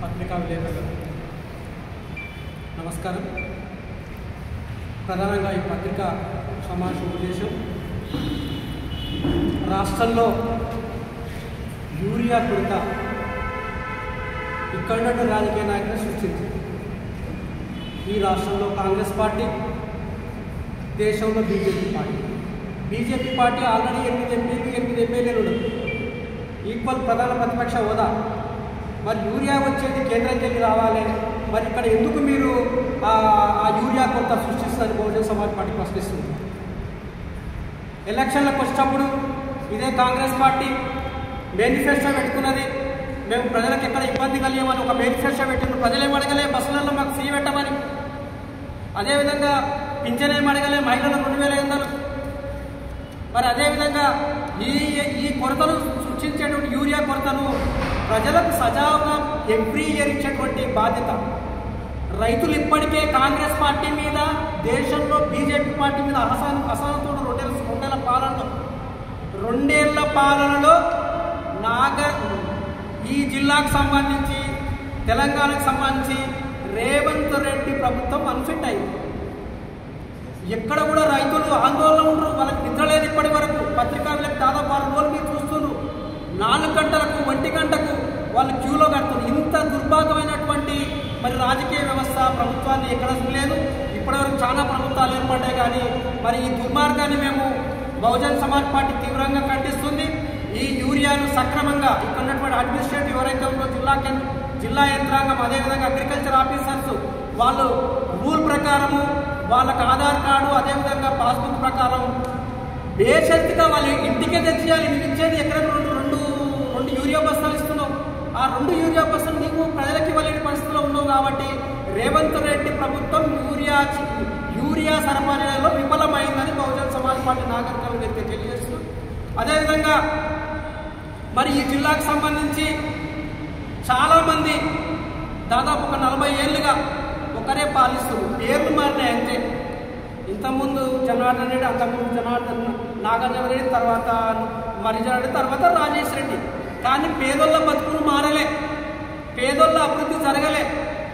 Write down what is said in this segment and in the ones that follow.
పత్రికా విలేకరులకు నమస్కారం. ప్రధానంగా ఈ పత్రికా సమావేశ ఉద్దేశం రాష్ట్రంలో యూరియా కొరత ఇక్కడ రాజకీయ నాయకులు సృష్టించింది. ఈ రాష్ట్రంలో కాంగ్రెస్ పార్టీ, దేశంలో బీజేపీ పార్టీ ఆల్రెడీ 8 ఎమ్మెల్యేలు ఉండదు, ఈక్వల్ ప్రధాన ప్రతిపక్ష హోదా. మరి యూరియా వచ్చేది కేంద్రంకి వెళ్ళి రావాలి, మరి ఇక్కడ ఎందుకు మీరు ఆ యూరియా కొరత సృష్టిస్తారని బహుజన సమాజ్ పార్టీ ప్రశ్నిస్తుంది. ఎలక్షన్లకు వచ్చినప్పుడు ఇదే కాంగ్రెస్ పార్టీ మేనిఫెస్టో పెట్టుకున్నది, మేము ప్రజలకు ఎక్కడ ఇబ్బంది కలిగేమని ఒక మేనిఫెస్టో పెట్టిన. ప్రజలేం అడగలే, బస్సులలో మాకు ఫ్రీ పెట్టమని. అదేవిధంగా పింఛన్ ఏం అడగలే, మహిళలకు 2500. మరి అదేవిధంగా ఈ కొరతను సృష్టించేటువంటి యూరియా కొరతను ప్రజలకు సజావుగా ఎవ్రీ ఇయర్ ఇచ్చేటువంటి బాధ్యత. రైతులు ఇప్పటికే కాంగ్రెస్ పార్టీ మీద, దేశంలో బీజేపీ పార్టీ మీద అసహనంతో రెండేళ్ల పాలనలో ఈ జిల్లాకు సంబంధించి, తెలంగాణకు సంబంధించి రేవంత్ రెడ్డి ప్రభుత్వం అన్ఫిట్ అయింది. ఎక్కడ కూడా రైతులు ఆందోళన ఉండరు, వాళ్ళకి నిద్రలేదు. ఇప్పటి వరకు పత్రికా విలేకరులకు దాదాపు 6 రోజులు మీరు చూస్తున్నారు, 4 గంటలకు 1 గంటకు వాళ్ళు క్యూలో కడుతున్నారు. ఇంత దుర్భాగ్యమైనటువంటి మరి రాజకీయ వ్యవస్థ ప్రభుత్వాన్ని ఎక్కడ లేదు. ఇప్పటివరకు చాలా ప్రభుత్వాలు ఏర్పడ్డాయి, కానీ మరి ఈ దుర్మార్గాన్ని మేము బహుజన సమాజ్ పార్టీ తీవ్రంగా ఖండిస్తుంది. ఈ యూరియాను సక్రమంగా ఇక్కడ ఉన్నటువంటి అడ్మినిస్ట్రేటివ్ ఎవరైతే ఉందో జిల్లా యంత్రాంగం, అదేవిధంగా అగ్రికల్చర్ ఆఫీసర్స్, వాళ్ళు రూల్ ప్రకారము వాళ్ళకి ఆధార్ కార్డు, అదేవిధంగా పాస్బుక్ ప్రకారం బేషరతుగా వాళ్ళు ఇంటికే తెచ్చేయాలి. మీరు ఇచ్చేది ఎక్కడ రెండు యూరియా బస్తాలు ఇస్తున్నావు, ఆ 2 యూరియా బస్తాలు నీకు ప్రజలకు ఇవ్వలేని పరిస్థితిలో ఉన్నావు. కాబట్టి రేవంత్ రెడ్డి ప్రభుత్వం యూరియా సరఫరాలో విఫలమైందని బహుజన సమాజ్ పార్టీ నాగరికల వ్యక్తి తెలియజేస్తుంది. అదేవిధంగా మరి ఈ జిల్లాకు సంబంధించి చాలామంది దాదాపు ఒక 40 ఏళ్ళుగా ఒకరే పాలిస్తున్నారు. పేర్లు మారినాయి అంతే. ఇంతకుముందు జనార్దన్ రెడ్డి, అంతకుముందు నాగార్జున రెడ్డి, తర్వాత మరిజన రెడ్డి, తర్వాత రాజేష్ రెడ్డి. కానీ పేదోళ్ళ బతుకులు మారలే, పేదోళ్ళ అభివృద్ధి జరగలే.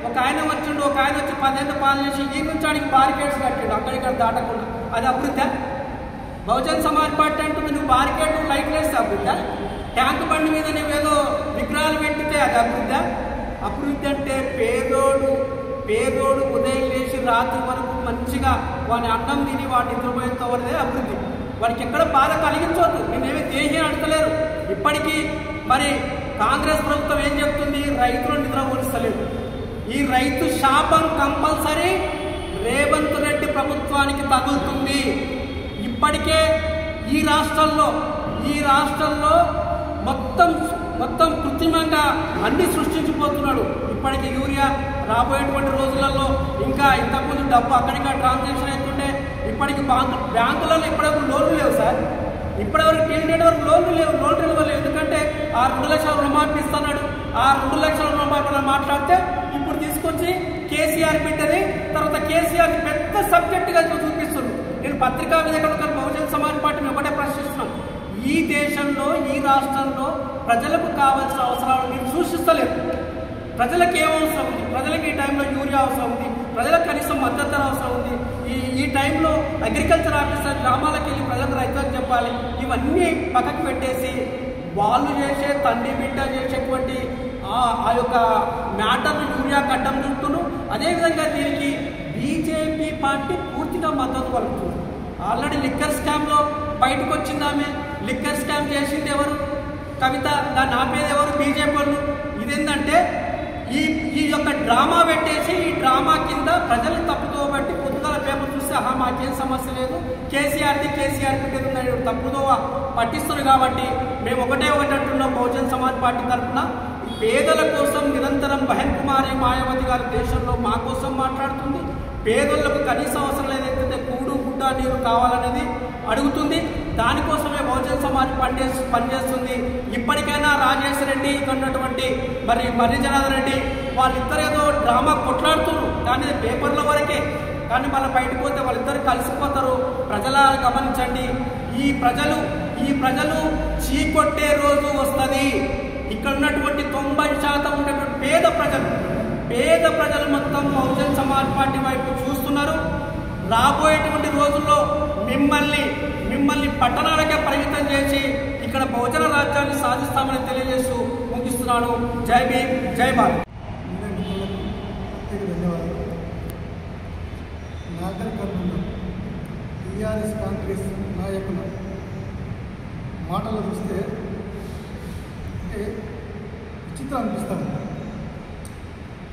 ఒక ఆయన వచ్చిండు, ఒక ఆయన వచ్చి 10 ఏళ్ళు పాలన చేసి ఈ నుంచి ఆడికి బారికేడ్స్ కట్టిండు, అక్కడిక్కడ దాటకుండా. అది అభివృద్ధి? బహుజన సమాజ్ పార్టీ అంటుంది నువ్వు బారికేడ్ లైట్లు వేస్తే అభివృద్ధి? ట్యాంక్ బండి మీద నువ్వేదో విగ్రహాలు పెట్టితే అది అభివృద్ధి? అభివృద్ధి అంటే పేదోడు ఉదయం లేచి రాత్రి వరకు మంచిగా వాని అన్నం తిని వాటి నిద్రపోయేంత వరదే అభివృద్ధి. వాడికి ఎక్కడ బాధ కలిగించవద్దు. నేనేమి దేహి అడతలేరు. ఇప్పటికీ మరి కాంగ్రెస్ ప్రభుత్వం ఏం చెప్తుంది? రైతులను నిద్రపోనిస్తలేదు. ఈ రైతు శాపం కంపల్సరీ రేవంత్ రెడ్డి ప్రభుత్వానికి తగులుతుంది. ఇప్పటికే ఈ రాష్ట్రంలో మొత్తం కృత్రిమంగా అన్ని సృష్టించిపోతున్నాడు. ఇప్పటికీ యూరియా రాబోయేటువంటి రోజులలో ఇంకా ఇంతకుముందు డబ్బు అక్కడిక్కడ ట్రాన్సాక్షన్ అవుతుంటే ఇప్పటికి బ్యాంకులలో ఇప్పటివరకు లోన్లు లేవు సార్. ఇప్పటివరకు టీఎన్డీ వరకు లోన్లు లేవు. ఎందుకంటే ఆ 2 లక్షల రుణమాఫీ ఇస్తున్నాడు. ఆ 2 లక్షల రుణమాఫీ మాట్లాడితే ఇప్పుడు తీసుకొచ్చి కేసీఆర్ బిడ్డని, తర్వాత కేసీఆర్ పెద్ద సబ్జెక్టుగా చూపిస్తుంది. నేను పత్రికా విలేకరులకు బహుజన సమాజ్ పార్టీని ఒకటే ప్రశ్నిస్తున్నాం. ఈ దేశంలో, ఈ రాష్ట్రంలో ప్రజలకు కావాల్సిన అవసరాలు మీరు సూచిస్తలేరు. ప్రజలకు ఏం అవసరం ఉంది? ప్రజలకు ఈ టైంలో యూరియా అవసరం ఉంది, ప్రజలకు కనీసం మద్దతు ధర అవసరం ఉంది. ఈ టైంలో అగ్రికల్చర్ ఆఫీసర్ గ్రామాలకు వెళ్ళి ప్రజలకు రైతులకు చెప్పాలి. ఇవన్నీ పక్కకు పెట్టేసి వాళ్ళు చేసే తండ్రి బిడ్డ చేసేటువంటి ఆ యొక్క మ్యాటర్ను యూరియా కట్టం చూస్తున్నారు. అదేవిధంగా దీనికి బీజేపీ పార్టీ పూర్తిగా మద్దతు పలుకుతుంది. ఆల్రెడీ లిక్కర్ స్కామ్లో బయటకు వచ్చింది ఆమె. లిక్కర్ స్కామ్ చేసింది ఎవరు? కవిత. దాన్ని ఆపేది ఎవరు? బీజేపీ వాళ్ళు. ఇదేంటంటే ఈ యొక్క డ్రామా పెట్టేసి ఈ డ్రామా కింద ప్రజలు తప్పుదో బట్టి పొద్దుగల పేపర్ చూస్తే మాకేం సమస్య లేదు, కేసీఆర్ పెట్టేది తప్పుదో పట్టిస్తున్నారు. కాబట్టి మేము ఒకటే అంటున్నాం. బహుజన సమాజ్ పార్టీ తరఫున పేదల కోసం నిరంతరం బహన్ కుమారి మాయావతి గారు దేశంలో మా కోసం మాట్లాడుతుంది. పేదలకు కనీస అవసరం ఏదైతే కూడు గుడ్డ నీరు కావాలనేది అడుగుతుంది. దానికోసమే బహుజన సమాజ్ పనిచేస్తుంది. ఇప్పటికైనా రాజేష్ రెడ్డి, ఇక్కడ ఉన్నటువంటి మరి జనార్దన్ రెడ్డి వాళ్ళిద్దరేదో డ్రామా కొట్లాడుతున్నారు, కానీ పేపర్ల వరకే. కానీ మళ్ళీ బయటకు పోతే వాళ్ళిద్దరు కలిసిపోతారు. ప్రజల గమనించండి, ఈ ప్రజలు చీకొట్టే రోజు వస్తుంది. ఇక్కడ ఉన్నటువంటి 90% ఉన్నటువంటి పేద ప్రజలు ప్రజలు మొత్తం బహుజన్ సమాజ్ పార్టీ వైపు చూస్తున్నారు. రాబోయేటువంటి రోజుల్లో మిమ్మల్ని పట్టణాలకే పరిమితం చేసి ఇక్కడ బహుజన రాజ్యాన్ని సాధిస్తామని తెలియజేస్తూ ముగిస్తున్నాను. జై భీమ్, జై భారత్. ధన్యవాదాలు. నాగర్ కర్నూలు టీఆర్ఎస్ కాంగ్రెస్ నాయకుల మాటలు చూస్తే అంటే విచిత్రం అనిపిస్తాను.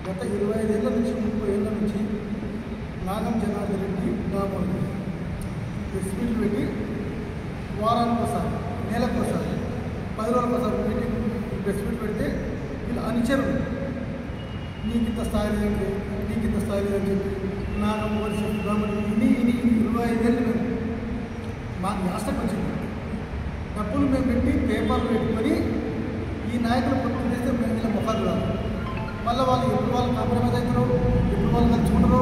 గత 25 ఏళ్ళ నుంచి 30 ఏళ్ళ నుంచి నాగం జనార్దన్ రెడ్డి దామోదర్ ప్రెస్ మీట్లు పెట్టి వారానికి ఒకసారి, నెలకు ఒకసారి, 10 రోజులకు ఒకసారి మీటింగ్ ప్రెస్ మీట్ పెడితే వీళ్ళు అనుచరులు నీకింత స్థాయి లేదంటే నీకింత స్థాయి లేదని చెప్పి నాగం ఇని 25 ఏళ్ళు మేము మాకు యాస్టకు వచ్చింది. డబ్బులు మేము పెట్టి పేపర్లు పెట్టుకొని ఈ నాయకులు పొద్దున్న చేస్తే మేము ఇలా ముఖాలు రాదు. మళ్ళీ వాళ్ళు ఎప్పుడు వాళ్ళు కాంప్రమైజ్ అవుతారో, ఎప్పుడు వాళ్ళు కలుసుకుంటారో,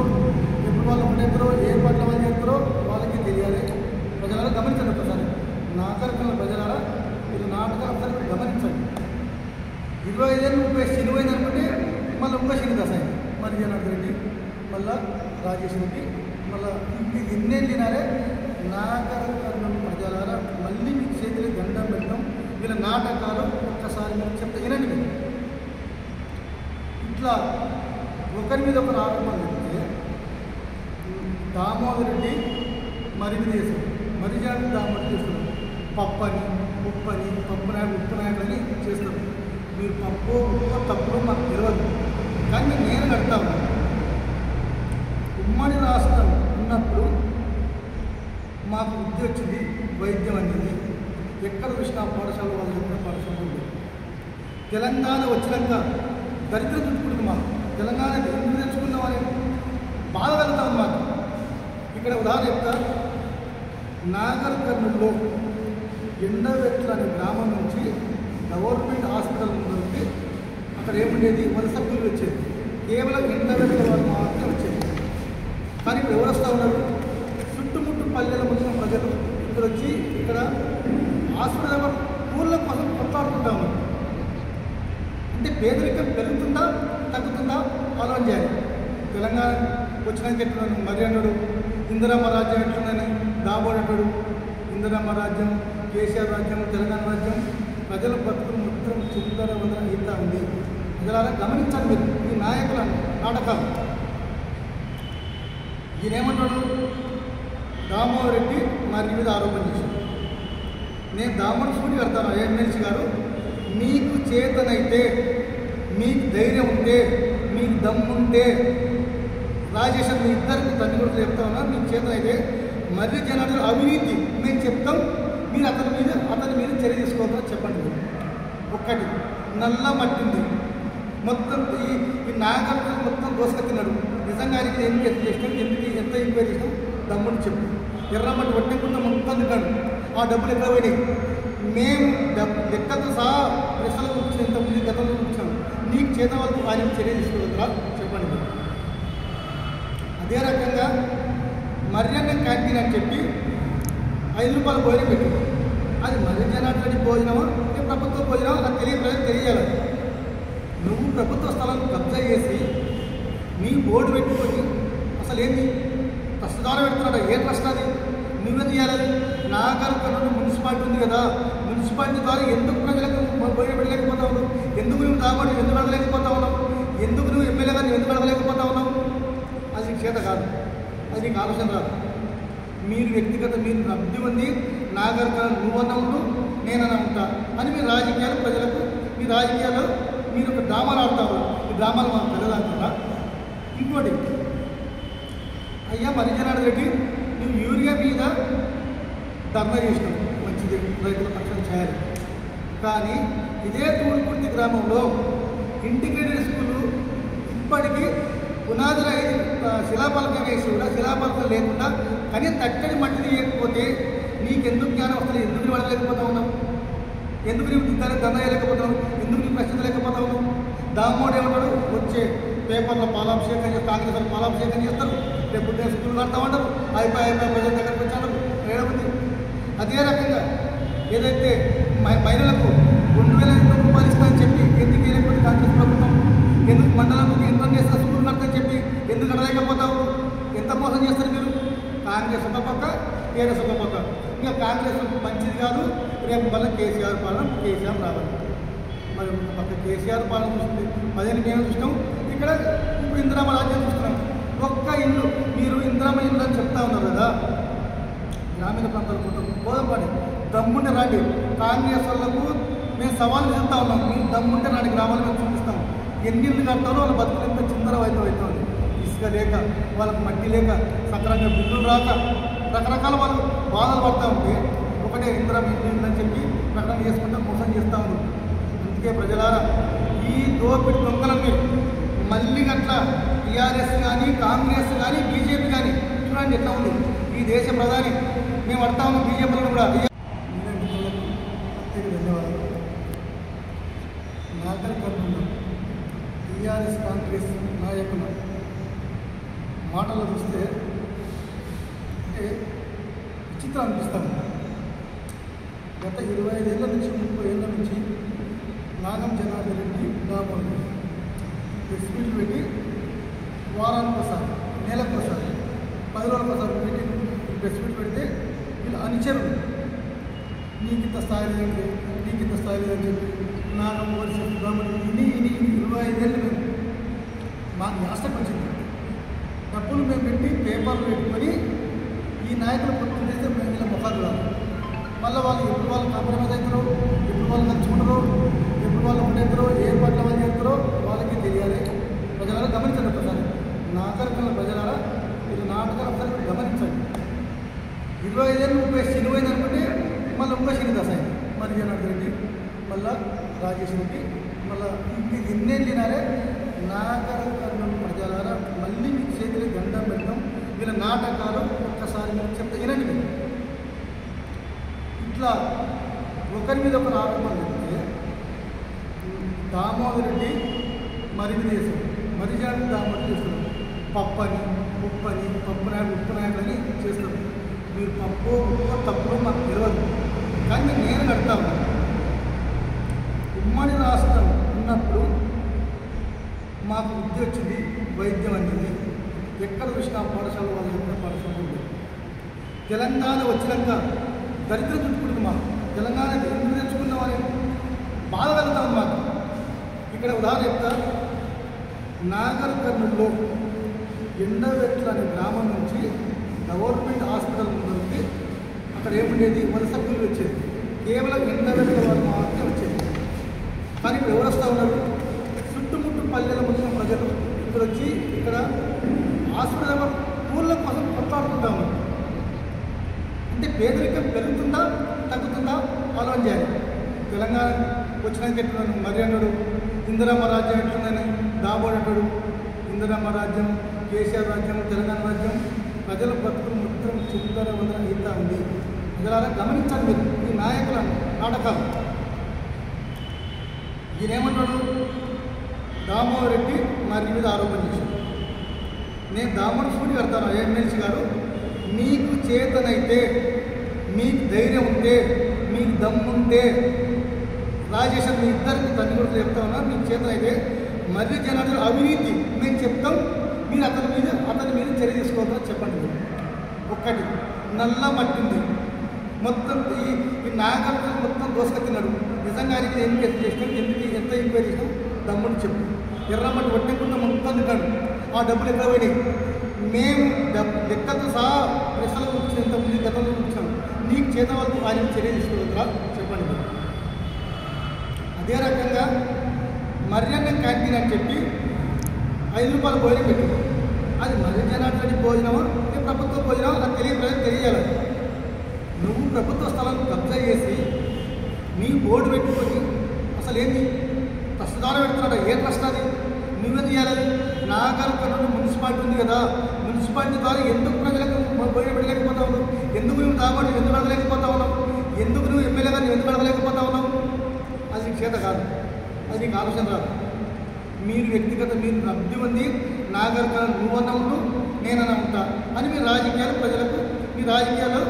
ఎప్పుడు వాళ్ళు ఉండేస్తారో, ఏ పట్ల వాళ్ళు చేస్తారో వాళ్ళకి తెలియాలి. ప్రజలారా గమనించండి. ఒకసారి నాగరికల ప్రజలారా వీళ్ళు నాటకాలు ఒకసారి గమనించండి. 25 ఏళ్ళు 30 శనిపోయింది అనుకుంటే మళ్ళీ ఇంకో శని దశ అయింది. మరి జనార్దన్ రెడ్డి మళ్ళీ రాజేష్ రెడ్డి మళ్ళీ ఎన్నేళ్ళు తినారే. నాగరికల ప్రజలారా మళ్ళీ మీ చేతిలో దండం పెడతాం. వీళ్ళ నాటకాలు ఒక్కసారి మీరు చెప్తే వినండి. మీరు ఇట్లా ఒకరి మీద ఒకరు ఆరోపణలు చెప్తే దామోదర్ రెడ్డి మరిది చేశారు, మరిజాడు దామోదర్ చేస్తారు. పప్పని ఉప్పని ఉప్పు నాయకులని చేస్తారు. మీరు పప్పు ఉప్పు తప్పులో మాకు తెలియదు, కానీ నేను కడతాను. ఉమ్మడి రాష్ట్రం ఉన్నప్పుడు మాకు విద్య వచ్చింది, వైద్యం అనేది ఎక్కడ చూసినా పాఠశాల వాళ్ళు ఎక్కడ పాఠశాల ఉంది. తెలంగాణ వచ్చినాక దరిద్రం చుట్టుకుంటుంది. మాకు తెలంగాణ ఎందుకు తెచ్చుకుందామని బాధ కలుగుతాం అన్నమాట. ఇక్కడ ఉదాహరణ చెప్తా. నాగర్ కర్నూలులో ఎండవెట్ల అనే గ్రామం నుంచి గవర్నమెంట్ హాస్పిటల్ ముందుకి అక్కడ ఏముండేది, వలస కూలి వచ్చేది. కేవలం ఎండవెట్ల వాళ్ళు మాత్రమే వచ్చేది. కానీ ఇప్పుడు ఎవరు వస్తూ ఉన్నారు? చుట్టుముట్టు పల్లెల మొత్తం ప్రజలు ఇక్కడ వచ్చి ఇక్కడ హాస్పిటల్ కూళ్ళ కోసం కొట్లాడుకుంటా ఉన్నారు. అంటే పేదరికం పెరుగుతుందా తగ్గుతుందా ఆలోచన చేయాలి. తెలంగాణ వచ్చినాక ఎట్లున్నాను మరి అన్నాడు, ఇందిరమ్మ రాజ్యం ఎట్లుందని దాబోడు అంటాడు. ఇందిరమ్మ రాజ్యం, కేసీఆర్ రాజ్యం, తెలంగాణ రాజ్యం, ప్రజల బతుకులు మొత్తం చిందర వందర అవుతా ఉంది. ప్రజలారా గమనించాలి మీరు ఈ నాయకుల నాటకాలు. ఈయనేమంటాడు, దామోదర్ రెడ్డి మరి మీద ఆరోపణ చేశాడు. నేను దామోదర్ సూటి కడతాను. ఎమ్మెల్సీ గారు, మీకు చేతనైతే, మీకు ధైర్యం ఉంటే, మీకు దమ్ముంటే, రాజేష్ మీ ఇద్దరికి తల్లి కూడా చెప్తా ఉన్నా, మీకు చేతనైతే మర్రి జనార్దన్ అవినీతి మేము చెప్తాం, మీరు అతని మీద చర్య తీసుకోవాలని చెప్పండి. ఒక్కటి నల్ల మట్టింది మొత్తం ఈ నాయకులు మొత్తం దోసుకొచ్చినాడు. నిజంగా ఆయనకి ఎంక్వైరీ చేసినాం, ఎంత ఎంక్వైరీ చేసినాం దమ్ముని చెప్పు. ఎర్రమట్టి వట్టకుండా మొత్తం తిన్నాడు. ఆ డబ్బులు ఎక్కడ పోయినాయి? మేము లెక్కలతో సహా ప్రశ్నలు కూర్చుని ముందు గతంలో కూర్చున్నాం. నీకు చేత వాళ్ళకు ఆయన చర్య తీసుకోవద్దురా చెప్పండి. అదే రకంగా మర్యాద క్యాంటీన్ అని చెప్పి 5 రూపాయల భోజనం పెట్టింది. అది మరి జనార్దన్ భోజనమా, ప్రభుత్వ భోజనమా నాకు తెలియాలి. నువ్వు ప్రభుత్వ స్థలాన్ని కబ్జా చేసి నీ బోర్డు పెట్టుకొని అసలు ఏంది ట్రస్ట్ ద్వారా పెడుతున్నాడు. ఏ ట్రస్ట్ అది? నువ్వే తీయాలి. నాగర్ కర్నూలు మున్సిపాలిటీ ఉంది కదా, మున్సిపాలిటీ ద్వారా ఎందుకు ప్రజలకు భోజనం పెట్టలేకపోతా ఉన్నావు? ఎందుకు నువ్వు దాబోడు ఎందుకు అడగలేకపోతా ఉన్నావు? ఎందుకు నువ్వు ఎమ్మెల్యే గారిని ఎందుకు అడగలేకపోతా ఉన్నావు? అది నీకు చేత కాదు, అది నీకు ఆలోచన రాదు. మీరు వ్యక్తిగత మీరు లబ్ధి ఉంది. నాగర్ కర్నూలు నువ్వన్నా ఉండు, నేనన్నా ఉంటా అని మీ రాజకీయాలు ప్రజలకు, మీ రాజకీయాలు మీరు ఒక డ్రామాలు ఆడతారు. ఈ డ్రామాలు మాకు తెలియదంటారా? ఇంకోటి, అయ్యా మరి జనార్దన్ రెడ్డి, నువ్వు యూరియా మీద ధర్నా చేసినావు, మంచిది, రైతుల పక్షం చేయాలి. కానీ ఇదే తూర్పుర్తి గ్రామంలో ఇంటిగ్రేటెడ్ స్కూలు ఇప్పటికీ పునాదులు శిలాపలకం వేసి కూడా శిలాపలకం లేకుండా కానీ తట్టడి మట్టి తీయకపోతే నీకెందుకు జ్ఞానం వస్తుంది? ఎందుకు నువ్వు అడగలేకపోతా ఉన్నావు? ఎందుకు నువ్వు ధర్నా చేయలేకపోతావు? ఎందుకు నీకు ప్రశ్నించలేకపోతా ఉన్నావు? దామోడు ఏమంటాడు, వచ్చే పేపర్లో పాలాభిషేకం చేస్తారు, కాంగ్రెస్ వాళ్ళు పాలాభిషేకం చేస్తారు, రేపు స్కూల్ కడతామంటారు, అయిపోయి ప్రజల దగ్గరకు వచ్చాడు ఏడవుతుంది. అదే రకంగా ఏదైతే మహిళలకు 2,500 రూపాయలు ఇస్తామని చెప్పి ఎందుకు వేయలేకపోతే కాంగ్రెస్ ప్రభుత్వం, ఎందుకు మండలంలో కేంద్రం చేసిన స్కూల్ కడతామని చెప్పి కాంగ్రెస్ ఒక పక్క, టీఆర్ఎస్ ఒక పక్క. ఇంకా కాంగ్రెస్ మంచిది కాదు, రేపు మళ్ళీ కేసీఆర్ పాలన, కేసీఆర్ రావాలి. మరి ఒక పక్క కేసీఆర్ పాలన చూస్తుంది, 15 మేము చూస్తాం. ఇక్కడ ఇప్పుడు ఇందిరామ రాజ్యం చూస్తున్నాం. ఒక్క ఇల్లు మీరు ఇందిరామ ఇల్లు అని చెప్తా ఉన్నారు కదా, గ్రామీణ ప్రాంతాలకు పోదాం. దమ్ముంటే రండి, కాంగ్రెస్ వాళ్ళకు మేము సవాల్ చేస్తూ ఉన్నాం. మీరు దమ్ముంటే రండి, గ్రామాలు మేము చూపిస్తాం. ఎన్ని ఇల్లు కడతారో వాళ్ళ బతుకులు ఎంత చిందర అవుతుంది. ఇసుక లేక, వాళ్ళకి మట్టి లేక, సక్రంగా బిల్లులు రాక, రకరకాల వాళ్ళు బాధలు పడతా ఉంటే ఒకటే ఇందిరా ఇల్లు అని చెప్పి ప్రకటన చేసుకుంటా మోసం చేస్తూ ఉన్నారు. అందుకే ప్రజలారా, ఈ దోపిడి దొంగలని మళ్ళీ గట్ల టీఆర్ఎస్ కానీ, కాంగ్రెస్ కానీ, బీజేపీ కానీ చూడండి ఎట్లా ఉంది. ఈ దేశ ప్రధాని మేము పడతా ఉన్నాం, బీజేపీలో కూడా. ప్రత్యేక ధన్యవాదాలు. నాగరి కర్నూలు టీఆర్ఎస్ కాంగ్రెస్ నాయకుల మాటలు చూస్తే అంటే విచిత్రం అనిపిస్తాను. గత 25 ఏళ్ళ నుంచి 30 ఏళ్ళ నుంచి నాగం జనార్దన్ రెడ్డి దామోదర్ ప్రెస్ మీట్లు పెట్టి వారానికి ఒకసారి, నెలకు ఒకసారి, 10 రోజులకు ఒకసారి పెట్టి ప్రెస్ మీట్ పెడితే వీళ్ళు అనుచరులు నీకు ఇంత స్థాయి లేదంటే, నీకు ఇంత స్థాయి లేదని చెప్పి నాగం వర్షం దామోదర్ ఇన్ని 25 ఏళ్ళు మేము మాకు యాస్టకు వచ్చింది. డబ్బులు మేము పెట్టి పేపర్లు పెట్టుకొని ఈ నాయకులు పొద్దున్న చేస్తే మేము ఇలా ముఖాలు రాదు. మళ్ళీ వాళ్ళు ఎప్పుడు వాళ్ళు కాంప్రమైజ్ అవుతారో, ఎప్పుడు వాళ్ళు నచ్చుకుంటారో, ఎప్పుడు వాళ్ళు ఉండేస్తారో, ఏ పట్ల వాళ్ళు చేస్తారో వాళ్ళకి తెలియాలి. ప్రజలారా గమనించండి. ఒకసారి నాగరికల ప్రజలారా మీరు నాటకాలు ఒకసారి గమనించండి. 25 ఏళ్ళు 30 శనిపోయింది అనుకుంటే మళ్ళీ ఇంకో శని దశ అయింది. మరి జనార్దన్ రెడ్డి, మళ్ళీ రాజేష్ రెడ్డి, మళ్ళీ ఇంక ఎన్నేళ్ళు తినారే. నాగరికల ప్రజలారా మళ్ళీ మీకు చేతులు దండం పెడతాం. వీళ్ళ నాటకాలు ఒక్కసారి మీరు చెప్తే వినండి. మీరు ఇట్లా ఒకరి మీద ఒకరు ఆరోపణలు చెప్తే దామోదర్ రెడ్డి మరిది చేశారు, మరిజాడు దామోదర్ చేస్తారు. పప్పని, ఉప్పని, పప్పు నాయకులు, ఉప్పు నాయకులని చేస్తారు. మీరు పప్పు ఉప్పు తప్పు మాకు తెలియదు, కానీ నేను కడతాను. ఉమ్మడి రాష్ట్రం ఉన్నప్పుడు మాకు విద్య వచ్చింది, వైద్యం అందింది. ఎక్కడ చూసినా పాఠశాల వాళ్ళు ఎక్కడ పాఠశాల ఉంది. తెలంగాణ వచ్చినాక దరిద్రం చుట్టుకుంటుంది. మాకు తెలంగాణ ఎందుకు తెచ్చుకున్నామని బాధ కలుగుతాం మాకు. ఇక్కడ ఉదాహరణ చెప్తా. నాగర్ కర్నూలులో ఎండవెట్ల అనే గ్రామం నుంచి గవర్నమెంట్ హాస్పిటల్ ముందుకి అక్కడ ఏముండేది, వలస కూలి వచ్చేది. కేవలం ఎండవెట్ల వాళ్ళు మాత్రమే వచ్చేది. కానీ ఇప్పుడు ఎవరు వస్తూ ఉన్నారు? చుట్టుముట్టు పల్లెల మొత్తం ప్రజలు ఇక్కడ వచ్చి ఇక్కడ హాస్పిటల్ ఊళ్ళ కోసం కొట్లాడుకుంటా ఉన్నారు. అంటే పేదరికం పెరుగుతుందా తగ్గుతుందా ఆలోచన చేయాలి. తెలంగాణ వచ్చినాక ఎట్లున్నాను మరి అన్నాడు, ఇందిరమ్మ రాజ్యం ఎట్లుందని దాబోడు అంటాడు. ఇందిరమ్మ రాజ్యం, కేసీఆర్ రాజ్యం, తెలంగాణ రాజ్యం, ప్రజల బతుకులు మొత్తం చిందర వందర అవుతా ఉంది. ప్రజలారా గమనించాలి మీరు ఈ నాయకుల నాటకాలు. ఈయనేమంటాడు, దామోదర్ రెడ్డి మరి మీద ఆరోపణ చేశాడు. నేను దామోదర్ సూడి కడతాను. ఎమ్మెల్సీ గారు, మీకు చేతనైతే, మీకు ధైర్యం ఉంటే, మీకు దమ్ముంటే, రాజేశ్వర్ మీ ఇద్దరికి తల్లి కూడా చెప్తా ఉన్నా, మీకు చేతనైతే మర్రి జనాలు అవినీతి మేము చెప్తాం, మీరు అతని మీద చర్య తీసుకోవాలని చెప్పండి. మీరు ఒక్కటి నల్ల మట్టింది మొత్తం ఈ నాయకులు మొత్తం దోసుకొచ్చినాడు. నిజంగా ఆయనకి ఎందుకు ఎంత చేసినాం, ఎందుకు ఎంత ఎంక్వైరీ చేసినాం దమ్ముని చెప్పు. ఎర్రమట్టి వడ్డకుండా మొత్తం తిన్నాడు. ఆ డబ్బులు ఎక్కడ పోయినాయి? మేము లెక్కలతో సహా ప్రశ్నలు కూర్చొని ఎంతమంది గతంలో కూర్చాము. నీకు చేత వాళ్ళకు ఆయన చర్య తీసుకోవద్దురా చెప్పండి. అదే రకంగా మర్యాద క్యాంటీన్ అని చెప్పి 5 రూపాయల భోజనం పెట్టింది. అది మరి జనార్దన్ భోజనమా, ఏ ప్రభుత్వ భోజనమా నాకు తెలియాలి. నువ్వు ప్రభుత్వ స్థలాన్ని కబ్జా చేసి నీ బోర్డు పెట్టుకొని అసలు ఏంది ట్రస్ట్ ద్వారా పెడుతున్నాడు. ఏ ట్రస్ట్ అది? నువ్వే చేయాలి. నాగర్ కర్నూలు మున్సిపాలిటీ ఉంది కదా, మున్సిపాలిటీ ద్వారా ఎందుకు ప్రజలకు భోజనం పెట్టలేకపోతా ఉన్నావు? ఎందుకు నువ్వు దాబోడు ఎందుకు అడగలేకపోతా ఉన్నావు? ఎందుకు నువ్వు ఎమ్మెల్యేగా నువ్వు ఎందుకు అడగలేకపోతా ఉన్నావు? అది నీకు చేత కాదు, అది నీకు ఆలోచన రాదు. మీరు వ్యక్తిగత మీరు లబ్ధి ఉంది. నాగర్ కర్నూలు నువ్వన్నా ఉండు, నేనన్నా ఉంటా అని మీరు రాజకీయాలు ప్రజలకు, మీ రాజకీయాల్లో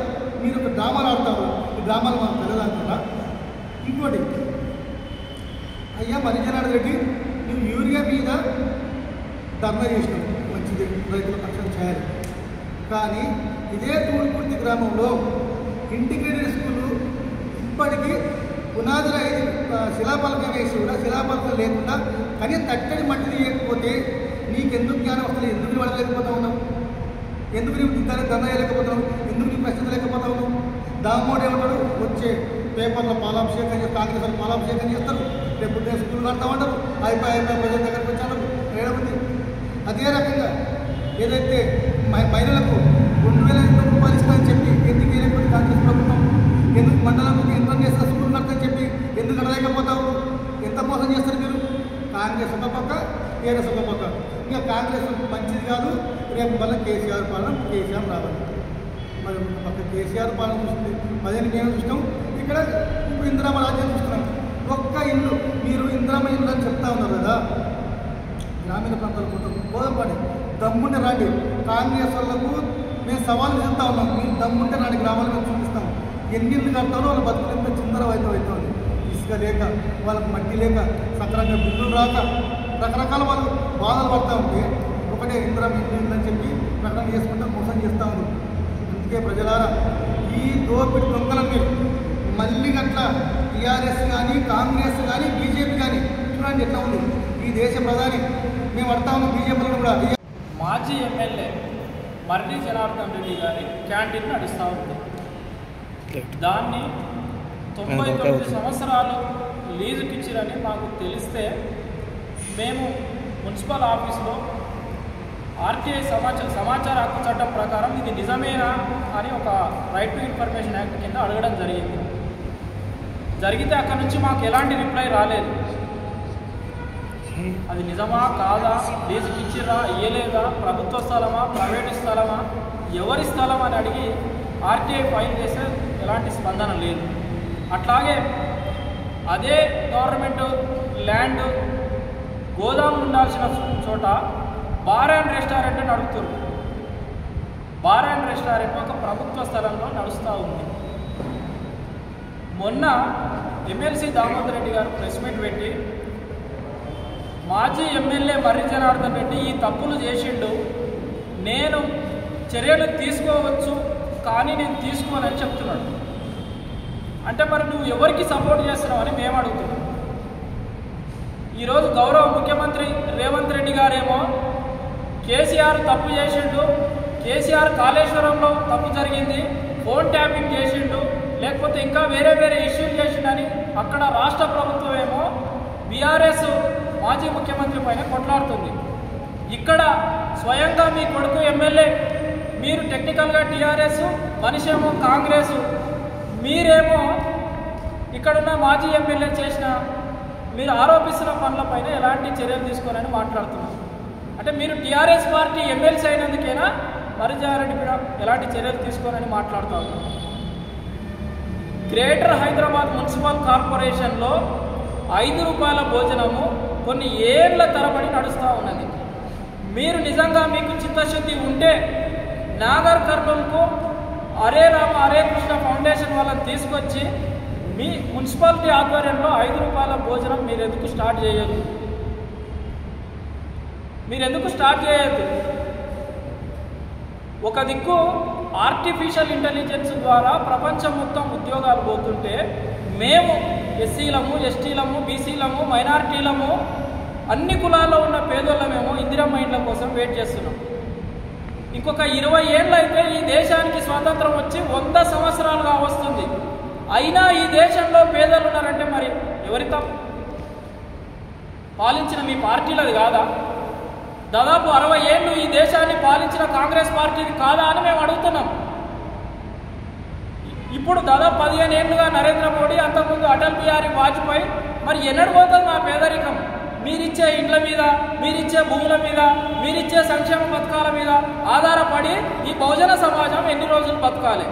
మీరు ఒక డ్రామాలు ఆడతారు. ఈ డ్రామాలు మాకు తెలియదంటారా? ఇంకోటి, అయ్యా మరిజనార్దన్ రెడ్డి, నువ్వు యూరియా మీద ధర్నా చేసినావు, మంచిది, రైతుల పక్షం చేయాలి. కానీ ఇదే తూర్పుర్తి గ్రామంలో ఇంటిగ్రేటెడ్ స్కూలు ఇప్పటికీ పునాదులు ఐదు శిలాపలకం వేసి కూడా శిలాపలకం లేకుండా కానీ తట్టడి మట్టి తీయకపోతే నీకెందుకు జ్ఞానం వస్తుంది? ఎందుకు నువ్వు అడగలేకపోతా ఉన్నావు? ఎందుకు నీకు దండ వేయలేకపోతున్నావు? ఎందుకు నీకు ప్రశ్నించలేకపోతా ఉన్నావు? దామోడు ఏమంటాడు? వచ్చే పేపర్లో పాలాభిషేకం చేస్తారు, కాంగ్రెస్ వాళ్ళు పాలాభిషేకం చేస్తారు, రేపు స్కూల్ కడతామంటారు, అయిపోయి ప్రజల దగ్గరకు వచ్చారు ఏడమంది. అదే రకంగా ఏదైతే మహిళలకు 2,500 రూపాయలు ఇస్తామని చెప్పి ఎందుకు వేయలేకపోతే కాంగ్రెస్ ప్రభుత్వం ఎందుకు మండలంకు ఇంటర్నేషనల్ స్కూల్ కడతామని చెప్పి ఎందుకు అడగలేకపోతావు? ఎంత మోసం చేస్తారు మీరు? కాంగ్రెస్ ఒక పక్క, టీఆర్ఎస్ ఒక పక్క. ఇంకా కాంగ్రెస్ మంచిది కాదు, రేపు మళ్ళీ కేసీఆర్ పాలన, కేసీఆర్ రావాలి. మరి పక్క కేసీఆర్ పాలన చూస్తుంది, 15 మేము చూస్తాం. ఇక్కడ ఇప్పుడు ఇందిరామ రాజ్యం చూస్తున్నాం. ఒక్క ఇల్లు మీరు ఇందిరామ ఇల్లు అని చెప్తా ఉన్నారు కదా, గ్రామీణ ప్రాంతాల కోసం పోదంపడి దమ్ముంటే రండి. కాంగ్రెస్ వాళ్ళకు మేము సవాళ్ళు చెప్తా ఉన్నాం, మీరు దమ్ముంటే రండి, గ్రామాలకు మేము చూపిస్తాం. ఎన్ని ఇల్లు కడతారో వాళ్ళ బతుకులు ఎంత చిందర అవుతుంది. ఇసుక లేక, వాళ్ళకి మట్టి లేక, సక్రంగా బిల్లులు రాక, రకరకాల వాళ్ళు బాధలు పడతా ఉంటే ఒకటే ఇందిరామ ఇల్లు అని చెప్పి ప్రకటన చేసుకుంటా మోసం చేస్తూ ఉన్నారు. అందుకే ప్రజలారా, ఈ దోపిడి దొంగలని మళ్ళీ గట్ల టీఆర్ఎస్ కానీ, కాంగ్రెస్ కానీ, బీజేపీ కానీ చూడండి ఎట్లా ఉంది. ఈ దేశ ప్రధాని మేము పడతా ఉన్నాం బీజేపీలో కూడా. మాజీ ఎమ్మెల్యే మర్రి జనార్దన్ రెడ్డి గారి క్యాంటీన్ నడుస్తూ ఉంది. దాన్ని 99 సంవత్సరాలు లీజుకి ఇచ్చిరని మాకు తెలిస్తే మేము మున్సిపల్ ఆఫీస్లో ఆర్టీఐ సమాచార హక్కు చట్టం ప్రకారం ఇది నిజమేనా అని ఒక రైట్ టు ఇన్ఫర్మేషన్ యాక్ట్ కింద అడగడం జరిగితే అక్కడ నుంచి మాకు ఎలాంటి రిప్లై రాలేదు. అది నిజమా కాదా, లీజుకి ఇచ్చిరా ఇయ్యలేదా, ప్రభుత్వ స్థలమా ప్రైవేటు స్థలమా ఎవరి స్థలం అని అడిగి ఆర్టీఐ ఫైల్ చేస్తే ఎలాంటి స్పందన లేదు. అట్లాగే అదే గవర్నమెంట్ ల్యాండ్ గోదాము ఉండాల్సిన చోట బార్ అండ్ రెస్టారెంట్ నడుపుతుంది. బార్ అండ్ రెస్టారెంట్ ఒక ప్రభుత్వ స్థలంలో నడుస్తూ ఉంది. మొన్న ఎమ్మెల్సీ దామోదర్ రెడ్డి గారు ప్రెస్ మీట్ పెట్టి మాజీ ఎమ్మెల్యే మర్రి జనార్దన్ రెడ్డి ఈ తప్పులు చేసిండు, నేను చర్యలు తీసుకోవచ్చు కానీ నేను తీసుకోనని చెప్తున్నాడు. అంటే మరి నువ్వు ఎవరికి సపోర్ట్ చేస్తున్నావు అని మేము అడుగుతున్నాం. ఈరోజు గౌరవ ముఖ్యమంత్రి రేవంత్ రెడ్డి గారేమో కేసీఆర్ తప్పు చేసిండు, కేసీఆర్ కాళేశ్వరంలో తప్పు జరిగింది, ఫోన్ ట్యాపింగ్ చేసిండు, లేకపోతే ఇంకా వేరే ఇష్యూలు చేసిండని అక్కడ రాష్ట్ర ప్రభుత్వం ఏమో బీఆర్ఎస్ మాజీ ముఖ్యమంత్రి పైన కొట్లాడుతుంది. ఇక్కడ స్వయంగా మీ కొడుకు ఎమ్మెల్యే, మీరు టెక్నికల్గా టీఆర్ఎస్, మనిషేమో కాంగ్రెస్, మీరేమో ఇక్కడున్న మాజీ ఎమ్మెల్యే చేసిన మీరు ఆరోపిస్తున్న పనులపైన ఎలాంటి చర్యలు తీసుకోవాలని మాట్లాడుతున్నారు. అంటే మీరు టీఆర్ఎస్ పార్టీ ఎమ్మెల్సీ అయినందుకైనా మర్రి జనార్దన్ రెడ్డి ఎలాంటి చర్యలు తీసుకోవాలని మాట్లాడుతూ ఉన్నారు. గ్రేటర్ హైదరాబాద్ మున్సిపల్ కార్పొరేషన్లో 5 రూపాయల భోజనము కొన్ని ఏళ్ల తరబడి నడుస్తూ ఉన్నది. మీరు నిజంగా మీకు చిత్తశుద్ధి ఉంటే నాగర్ కర్నూలుకు హరే రామ హరే కృష్ణ ఫౌండేషన్ వాళ్ళని తీసుకొచ్చి మీ మున్సిపాలిటీ ఆధ్వర్యంలో 5 రూపాయల భోజనం మీరు ఎందుకు స్టార్ట్ చేయొద్దు? ఒక దిక్కు ఆర్టిఫిషియల్ ఇంటెలిజెన్స్ ద్వారా ప్రపంచం మొత్తం ఉద్యోగాలు పోతుంటే మేము ఎస్సీలము, ఎస్టీలము, బీసీలము, మైనారిటీలము, అన్ని కులాల్లో ఉన్న పేదోళ్ళమేమో ఇందిరమ్మ ఇండ్ల కోసం వెయిట్ చేస్తున్నాం. ఇంకొక 20 ఏళ్ళు అయితే ఈ దేశానికి స్వాతంత్రం వచ్చి 100 సంవత్సరాలుగా వస్తుంది. అయినా ఈ దేశంలో పేదలు ఉన్నారంటే మరి ఎవరి తప్పు? పాలించిన మీ పార్టీలది కాదా? దాదాపు 60 ఏళ్ళు ఈ దేశాన్ని పాలించిన కాంగ్రెస్ పార్టీది కాదా అని మేము అడుగుతున్నాం. ఇప్పుడు దాదాపు 15 ఏళ్ళుగా నరేంద్ర మోడీ, అంతకుముందు అటల్ బిహారీ వాజ్పేయి. మరి ఎన్నడు పోతుంది మా పేదరికం? మీరిచ్చే ఇండ్ల మీద, మీరిచ్చే భూముల మీద, మీరిచ్చే సంక్షేమ పథకాల మీద ఆధారపడి ఈ బహుజన సమాజం ఎన్ని రోజులు బతకాలి?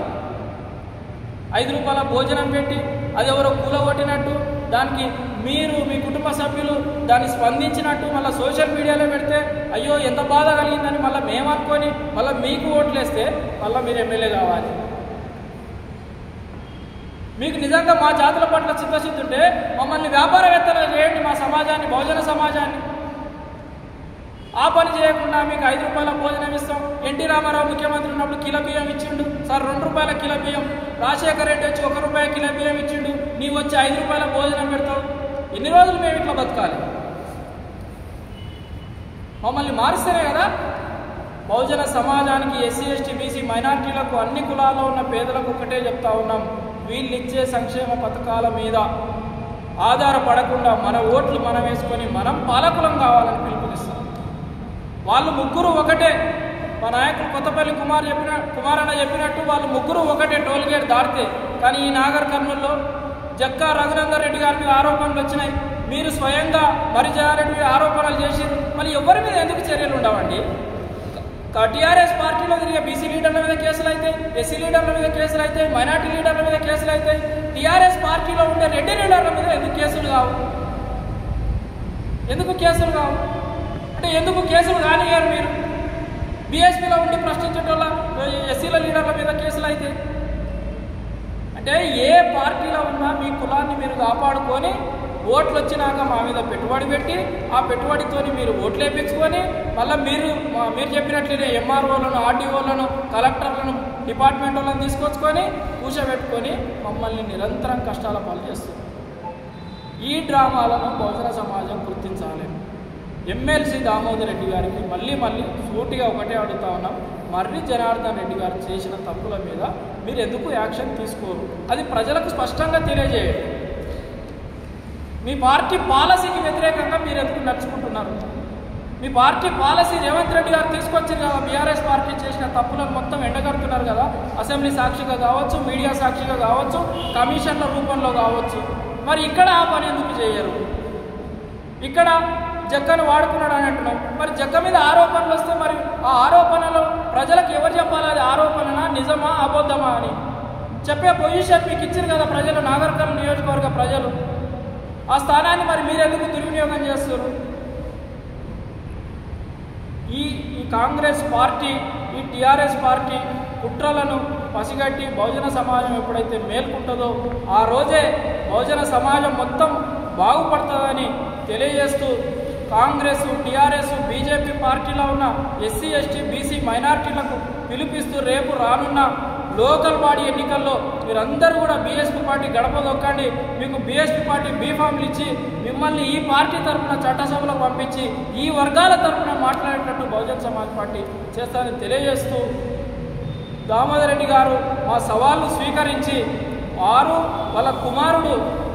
5 రూపాయల భోజనం పెట్టి అది ఎవరో కూలగొట్టినట్టు, దానికి మీరు మీ కుటుంబ సభ్యులు దాన్ని స్పందించినట్టు మళ్ళీ సోషల్ మీడియాలో పెడితే అయ్యో ఎంత బాధ కలిగిందని మళ్ళీ మేము అనుకొని మళ్ళీ మీకు ఓట్లేస్తే మళ్ళీ మీరు ఎమ్మెల్యే కావాలి. మీకు నిజంగా మా జాతుల పట్ల చిత్తశుద్ధి ఉంటే మమ్మల్ని వ్యాపారవేత్తలు చేయండి, మా సమాజాన్ని, బహుజన సమాజాన్ని. ఆ పని చేయకుండా మీకు 5 రూపాయల భోజనం ఇస్తాం. ఎన్టీ రామారావు ముఖ్యమంత్రి ఉన్నప్పుడు కిలో బియ్యం ఇచ్చిండు సార్, 2 రూపాయల కిలో బియ్యం. రాజశేఖర రెడ్డి వచ్చి 1 రూపాయి కిలో బియ్యం ఇచ్చిండు, నీవు వచ్చి 5 రూపాయల భోజనం పెడతావు. ఎన్ని రోజులు మేము ఇట్లా బతకాలి? మమ్మల్ని మారిస్తేనే కదా. బహుజన సమాజానికి, ఎస్సీ ఎస్టీ బీసీ మైనార్టీలకు, అన్ని కులాల్లో ఉన్న పేదలకు ఒకటే చెప్తా ఉన్నాం, వీళ్ళు ఇచ్చే సంక్షేమ పథకాల మీద ఆధారపడకుండా మన ఓట్లు మనం వేసుకొని మనం పాలకులం కావాలని పిలుపునిస్తాం. వాళ్ళు ముగ్గురు ఒకటే. మా నాయకులు కొత్తపల్లి కుమారన్న చెప్పినట్టు వాళ్ళు ముగ్గురు ఒకటే టోల్గేట్ దాటితే. కానీ ఈ నాగర్ కర్నూల్లో జక్కా రఘునందన్ రెడ్డి గారి మీద ఆరోపణలు వచ్చినాయి. మీరు స్వయంగా మరిజారెడ్డి మీద ఆరోపణలు చేసి మళ్ళీ ఎవరి మీద ఎందుకు చర్యలు ఉండవండి? టీఆర్ఎస్ పార్టీలో తిరిగే బీసీ లీడర్ల మీద కేసులు అయితే, ఎస్సీ లీడర్ల మీద కేసులు అయితే, మైనార్టీ లీడర్ల మీద కేసులు అయితే, టీఆర్ఎస్ పార్టీలో ఉండే రెడ్డి లీడర్ల మీద ఎందుకు కేసులు కావు? ఎందుకు కేసులు కావు అంటే ఎందుకు కేసులు కానియారు? మీరు బీఎస్పీలో ఉండి ప్రశ్నించేటోళ్ళ ఎస్సీల లీడర్ల మీద కేసులు అయితే అంటే ఏ పార్టీలో ఉన్నా మీ కులాన్ని మీరు కాపాడుకొని ఓట్లు వచ్చినాక మా మీద పెట్టుబడి పెట్టి ఆ పెట్టుబడితోని మీరు ఓట్లు వేయించుకొని మళ్ళీ మీరు చెప్పినట్లనే ఎంఆర్ఓలను, ఆర్డీఓలను, కలెక్టర్లను, డిపార్ట్మెంట్ వాళ్ళని తీసుకొచ్చుకొని కూర్చోబెట్టుకొని మమ్మల్ని నిరంతరం కష్టాల పాలు చేస్తుంది. ఈ డ్రామాలను బహుజన సమాజం గుర్తించాలి. ఎమ్మెల్సీ దామోదర్ రెడ్డి గారికి మళ్ళీ సూటిగా ఒకటే అడుగుతా ఉన్నాం, మర్రి జనార్దన్ రెడ్డి గారు చేసిన తప్పుల మీద మీరు ఎందుకు యాక్షన్ తీసుకోరు? అది ప్రజలకు స్పష్టంగా తెలియజేయండి. మీ పార్టీ పాలసీకి వ్యతిరేకంగా మీరు ఎందుకు నడుచుకుంటున్నారు? మీ పార్టీ పాలసీ రేవంత్ రెడ్డి గారు తీసుకొచ్చారు కదా, బీఆర్ఎస్ పార్టీ చేసిన తప్పులను మొత్తం ఎండగడుతున్నారు కదా, అసెంబ్లీ సాక్షిగా కావచ్చు, మీడియా సాక్షిగా కావచ్చు, కమిషన్ల రూపంలో కావచ్చు. మరి ఇక్కడ ఆ పని ఎందుకు చేయరు? ఇక్కడ జక్కను వాడుకున్నాడు అని అంటున్నాం. మరి జక్క మీద ఆరోపణలు వస్తే మరి ఆ ఆరోపణలు ప్రజలకు ఎవరు చెప్పాలి? అది ఆరోపణనా, నిజమా, అబద్ధమా అని చెప్పే పొజిషన్ మీకు ఇచ్చారు కదా ప్రజలు, నాగర్ కర్నూలు నియోజకవర్గ ప్రజలు. ఆ స్థానాన్ని మరి మీరెందుకు దుర్వినియోగం చేస్తారు? ఈ కాంగ్రెస్ పార్టీ, ఈ టీఆర్ఎస్ పార్టీ కుట్రలను పసిగట్టి బహుజన సమాజం ఎప్పుడైతే మేల్కుంటుందో ఆ రోజే బహుజన సమాజం మొత్తం బాగుపడుతుందని తెలియజేస్తూ కాంగ్రెస్, టీఆర్ఎస్, బీజేపీ పార్టీలో ఉన్న ఎస్సీ ఎస్టీ బీసీ మైనార్టీలకు పిలుపిస్తూ రేపు రానున్న లోకల్ బాడీ ఎన్నికల్లో మీరందరూ కూడా బీఎస్పీ పార్టీ గడప దొక్కండి. మీకు బీఎస్పీ పార్టీ బీఫామ్లు ఇచ్చి మిమ్మల్ని ఈ పార్టీ తరఫున చట్టసభలకు పంపించి ఈ వర్గాల తరఫున మాట్లాడేటట్టు బహుజన సమాజ్ పార్టీ చేస్తారని తెలియజేస్తూ దామోదర్ రెడ్డి గారు మా సవాళ్లు స్వీకరించి వాళ్ళ కుమారుడు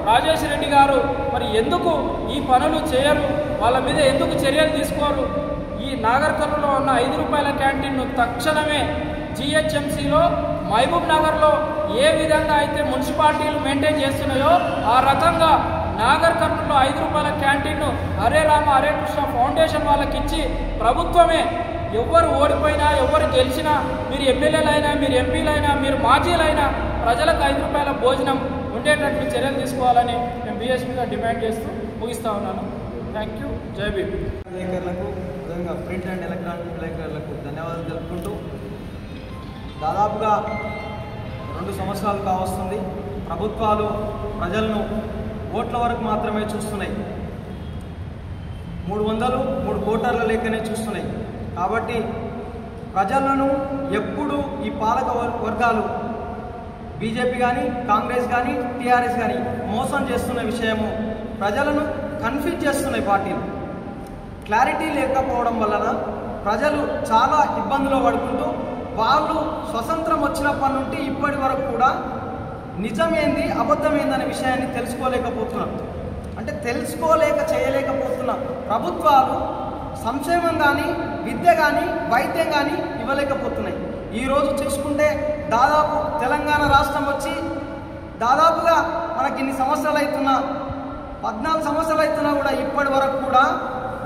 రాజేష్ రెడ్డి గారు మరి ఎందుకు ఈ పనులు చేయరు, వాళ్ళ మీద ఎందుకు చర్యలు తీసుకోరు? ఈ నాగర్ కర్నూలులో ఉన్న 5 రూపాయల క్యాంటీన్ను తక్షణమే జిహెచ్ఎంసీలో, మహబూబ్ నగర్లో ఏ విధంగా అయితే మున్సిపాలిటీలు మెయింటైన్ చేస్తున్నాయో ఆ రకంగా నాగర్ కర్నూలులో 5 రూపాయల క్యాంటీన్ను హరే రామ హరే కృష్ణ ఫౌండేషన్ వాళ్ళకి ఇచ్చి ప్రభుత్వమే ఎవరు ఓడిపోయినా ఎవరు గెలిచినా, మీరు ఎమ్మెల్యేలైనా, మీరు ఎంపీలైనా, మీరు మాజీలైనా ప్రజలకు 5 రూపాయల భోజనం ఉండేటట్లు చర్యలు తీసుకోవాలని మేము బీఎస్పీగా డిమాండ్ చేస్తూ ముగిస్తా ఉన్నాను. Thank you. జై భీమ్. విలేకరులకు, విధంగా ప్రింట్ అండ్ ఎలక్ట్రానిక్ విలేకరులకు ధన్యవాదాలు తెలుపుకుంటూ దాదాపుగా 2 సంవత్సరాలు కావస్తుంది ప్రభుత్వాలు ప్రజలను ఓట్ల వరకు మాత్రమే చూస్తున్నాయి. 303 కోటర్ల లెక్కనే చూస్తున్నాయి. కాబట్టి ప్రజలను ఎప్పుడు ఈ పాలక వర్గాలు బీజేపీ కానీ, కాంగ్రెస్ కానీ, టీఆర్ఎస్ కానీ మోసం చేస్తున్న విషయము ప్రజలను కన్ఫ్యూజ్ చేస్తున్నాయి. పార్టీలు క్లారిటీ లేకపోవడం వలన ప్రజలు చాలా ఇబ్బందులు పడుకుంటూ వాళ్ళు స్వతంత్రం వచ్చినప్పటి నుండి ఇప్పటి వరకు కూడా నిజమేంది, అబద్ధమేందనే విషయాన్ని తెలుసుకోలేకపోతున్నారు. అంటే చేయలేకపోతున్న ప్రభుత్వాలు సంక్షేమం కానీ, విద్య కానీ, వైద్యం కానీ ఇవ్వలేకపోతున్నాయి. ఈరోజు చూసుకుంటే దాదాపు తెలంగాణ రాష్ట్రం వచ్చి దాదాపుగా మనకి ఇన్ని సంవత్సరాలు అవుతున్నా, 14 సంవత్సరాలు అవుతున్నా కూడా ఇప్పటి వరకు కూడా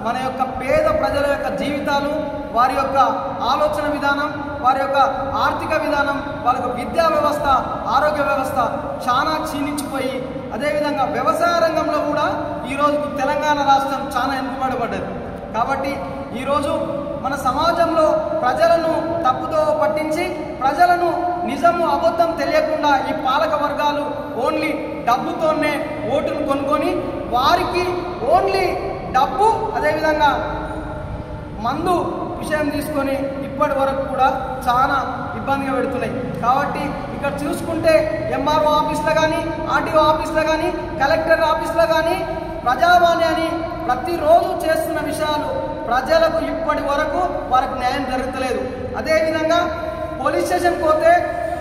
మన యొక్క పేద ప్రజల యొక్క జీవితాలు, వారి యొక్క ఆలోచన విధానం, వారి యొక్క ఆర్థిక విధానం, వాళ్ళ యొక్క విద్యా వ్యవస్థ, ఆరోగ్య వ్యవస్థ చాలా క్షీణించిపోయి, అదేవిధంగా వ్యవసాయ రంగంలో కూడా ఈరోజు తెలంగాణ రాష్ట్రం చాలా వెనుకబడబడ్డది. కాబట్టి ఈరోజు మన సమాజంలో ప్రజలను తప్పుదో పట్టించి ప్రజలను నిజము అబద్ధం తెలియకుండా ఈ పాలక వర్గాలు ఓన్లీ డబ్బుతోనే ఓటును కొనుక్కొని వారికి ఓన్లీ డబ్బు, అదేవిధంగా మందు విషయం తీసుకొని ఇప్పటి వరకు కూడా చాలా ఇబ్బందిగా పెడుతున్నాయి. కాబట్టి ఇక్కడ చూసుకుంటే ఎంఆర్ఓ ఆఫీస్లో కానీ, ఆర్టీఓ ఆఫీస్లో కానీ, కలెక్టర్ ఆఫీస్లో కానీ ప్రజావాణి అని ప్రతిరోజు చేస్తున్న విషయాలు ప్రజలకు ఇప్పటి వరకు వారికి న్యాయం జరుగుతలేదు. అదేవిధంగా పోలీస్ స్టేషన్కి పోతే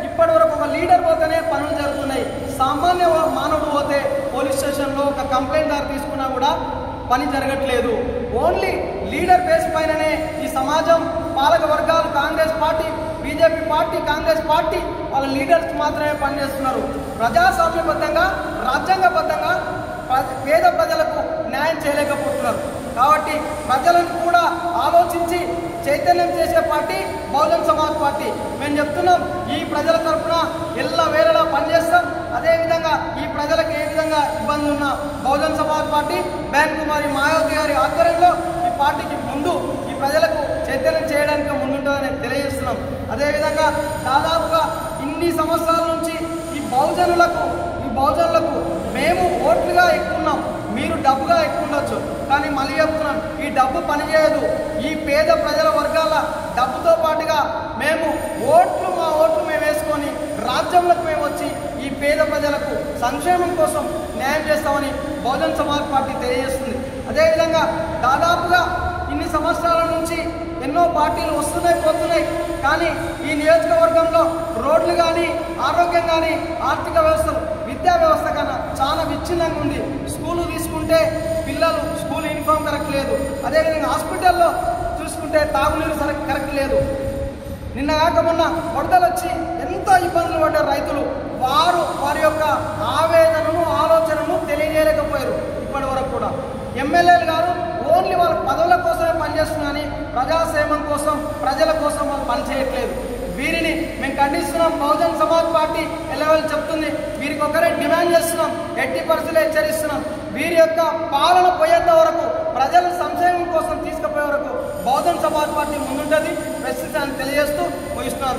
ఇప్పటి వరకు ఒక లీడర్ పోతేనే పనులు జరుగుతున్నాయి. సామాన్య మానవుడు పోతే పోలీస్ స్టేషన్లో ఒక కంప్లైంట్ దారి తీసుకున్నా కూడా పని జరగట్లేదు. ఓన్లీ లీడర్ బేస్ పైననే ఈ సమాజం, పాలక వర్గాలు, Congress party, BJP party, Congress party వాళ్ళ లీడర్స్ మాత్రమే పనిచేస్తున్నారు. ప్రజాస్వామ్యబద్ధంగా, రాజ్యాంగబద్ధంగా పేద ప్రజలకు న్యాయం చేయలేకపోతున్నారు. కాబట్టి ప్రజలను కూడా ఆలోచించి చైతన్యం చేసే పార్టీ బహుజన్ సమాజ్ పార్టీ. మేము చెప్తున్నాం, ఈ ప్రజల తరఫున ఎల్లవేళలా పనిచేస్తాం. అదేవిధంగా ఈ ప్రజలకు ఏ విధంగా ఇబ్బంది ఉన్నా బహుజన్ సమాజ్ పార్టీ బహన్ కుమారి మాయావతి గారి ఆధ్వర్యంలో ఈ పార్టీకి ముందు ఈ ప్రజలకు చైతన్యం చేయడానికి ముందుంటుందని తెలియజేస్తున్నాం. అదేవిధంగా దాదాపుగా ఇన్ని సంవత్సరాల నుంచి ఈ బహుజనులకు మేము ఓట్లుగా ఎక్కున్నాం, మీరు డబ్బుగా ఎక్కువ ఉండొచ్చు. కానీ మళ్ళీ చెప్తున్నాం, ఈ డబ్బు పనిచేయదు. ఈ పేద ప్రజల వర్గాల డబ్బుతో పాటుగా మేము మా ఓట్లు మేము వేసుకొని రాజ్యంలోకి మేము వచ్చి ఈ పేద ప్రజలకు సంక్షేమం కోసం న్యాయం చేస్తామని బహుజన్ సమాజ్ పార్టీ తెలియజేస్తుంది. అదేవిధంగా దాదాపుగా ఇన్ని సంవత్సరాల నుంచి ఎన్నో పార్టీలు వస్తున్నాయి, పోతున్నాయి. కానీ ఈ నియోజకవర్గంలో రోడ్లు కానీ, ఆరోగ్యం కానీ, ఆర్థిక వ్యవస్థలు, విద్యా వ్యవస్థ కన్నా చాలా విచ్ఛిన్నంగా ఉంది. స్కూలు తీసుకుంటే పిల్లలు స్కూల్ యూనిఫామ్ కరెక్ట్ లేదు. అదేవిధంగా హాస్పిటల్లో చూసుకుంటే తాగునీరు కరెక్ట్ లేదు. నిన్న కాక మొన్న వరదలు వచ్చి ఎంతో ఇబ్బందులు పడ్డారు రైతులు. వారి యొక్క ఆవేదనను, ఆలోచనను తెలియజేయలేకపోయారు ఇప్పటి వరకు కూడా. ఎమ్మెల్యేలు గారు ఓన్లీ వాళ్ళ పదవుల కోసమే పనిచేస్తున్నారని ప్రజాక్షేమం కోసం, ప్రజల కోసం వాళ్ళు పనిచేయట్లేదు. వీరిని మేము ఖండిస్తున్నాం. బహుజన్ సమాజ్ పార్టీ ఎల్లవేళ చెప్తుంది, వీరికి ఒకరే డిమాండ్ చేస్తున్నాం, ఎట్టి పరిస్థితులు హెచ్చరిస్తున్నాం. వీరి యొక్క పాలన పోయేంత వరకు, ప్రజల సంక్షేమం కోసం తీసుకుపోయే వరకు బహుజన్ సమాజ్ పార్టీ ముందుంటుంది. ప్రస్తుతాన్ని తెలియజేస్తూ ముగిస్తున్నారు.